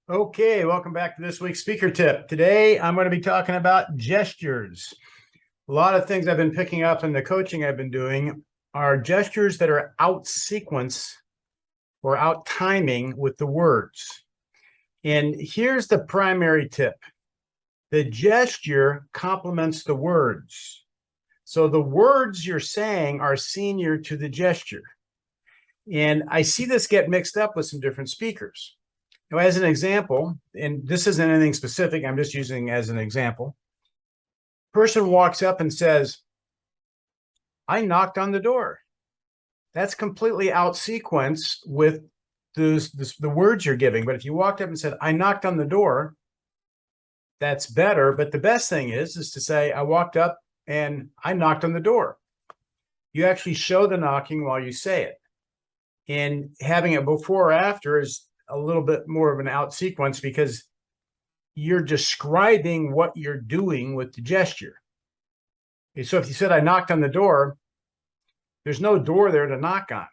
Okay, welcome back to this week's speaker tip. Today, I'm going to be talking about gestures. A lot of things I've been picking up in the coaching I've been doing are gestures that are out sequence or out timing with the words. And here's the primary tip. The gesture complements the words. So the words you're saying are senior to the gesture. And I see this get mixed up with some different speakers. Now, as an example, and this isn't anything specific, I'm just using as an example. Person walks up and says, I knocked on the door. That's completely out sequence with the words you're giving. But if you walked up and said, I knocked on the door, that's better. But the best thing is to say, I walked up and I knocked on the door. You actually show the knocking while you say it. And having it before or after is a little bit more of an out sequence because you're describing what you're doing with the gesture. So if you said, I knocked on the door, there's no door there to knock on.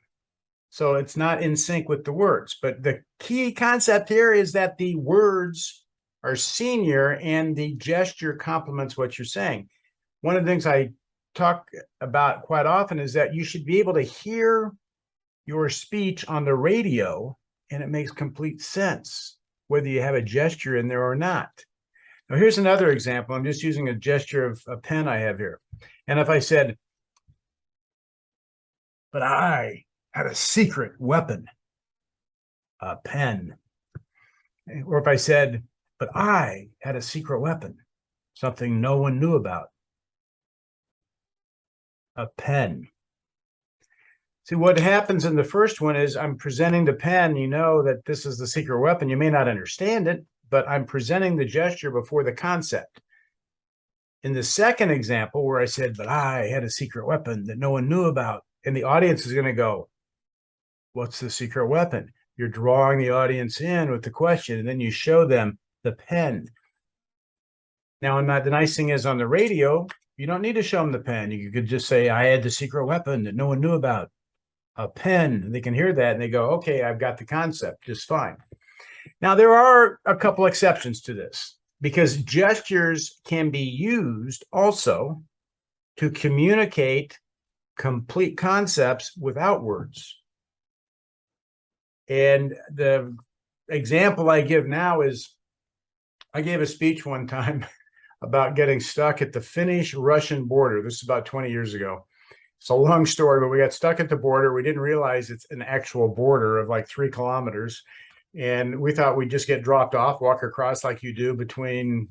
So it's not in sync with the words. But the key concept here is that the words are senior and the gesture complements what you're saying. One of the things I talk about quite often is that you should be able to hear your speech on the radio and it makes complete sense, whether you have a gesture in there or not. Now, here's another example. I'm just using a gesture of a pen I have here. And if I said, but I had a secret weapon, a pen. Or if I said, but I had a secret weapon, something no one knew about, a pen. See, what happens in the first one is I'm presenting the pen. You know that this is the secret weapon. You may not understand it, but I'm presenting the gesture before the concept. In the second example, where I said, but I had a secret weapon that no one knew about, and the audience is going to go, what's the secret weapon? You're drawing the audience in with the question, and then you show them the pen. Now, the nice thing is on the radio, you don't need to show them the pen. You could just say, I had the secret weapon that no one knew about. A pen, they can hear that and they go, okay, I've got the concept just fine. Now, there are a couple exceptions to this because gestures can be used also to communicate complete concepts without words. And the example I give now is I gave a speech one time about getting stuck at the Finnish-Russian border. This is about 20 years ago. It's a long story, but we got stuck at the border. We didn't realize it's an actual border of like 3 kilometers. And we thought we'd just get dropped off, walk across like you do between,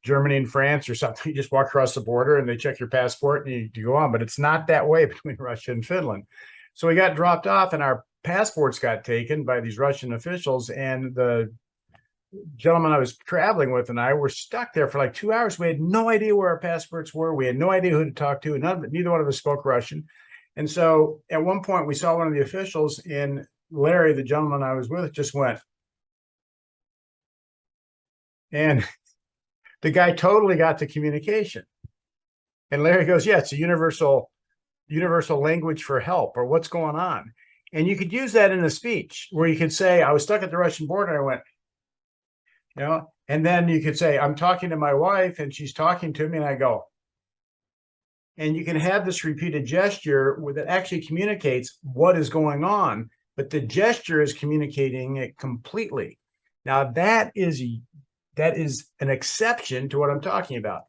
Germany and France or something. You just walk across the border and they check your passport and you go on. But it's not that way between Russia and Finland. So we got dropped off and our passports got taken by these Russian officials. And the gentleman I was traveling with and I were stuck there for like 2 hours. We had no idea where our passports were. We had no idea who to talk to. Neither one of us spoke Russian. And so at one point we saw one of the officials and Larry, the gentleman I was with, just went. And the guy totally got the communication. And Larry goes, yeah, it's a universal language for help or what's going on. And you could use that in a speech where you could say, I was stuck at the Russian border. I went, and then you could say, I'm talking to my wife and she's talking to me and I go, and you can have this repeated gesture that actually communicates what is going on, but the gesture is communicating it completely. Now that is an exception to what I'm talking about.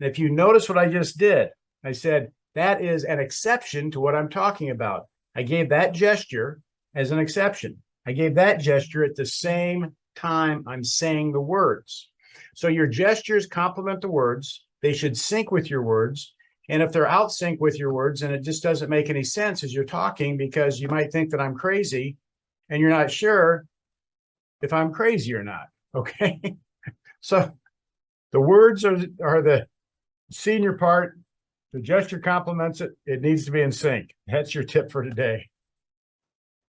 And if you notice what I just did, I said, that is an exception to what I'm talking about. I gave that gesture as an exception. I gave that gesture at the same time I'm saying the words. So your gestures complement the words. They should sync with your words. And if they're out sync with your words and it just doesn't make any sense as you're talking because you might think that I'm crazy and you're not sure if I'm crazy or not. Okay. So the words are the senior part. The gesture complements it. It needs to be in sync. That's your tip for today.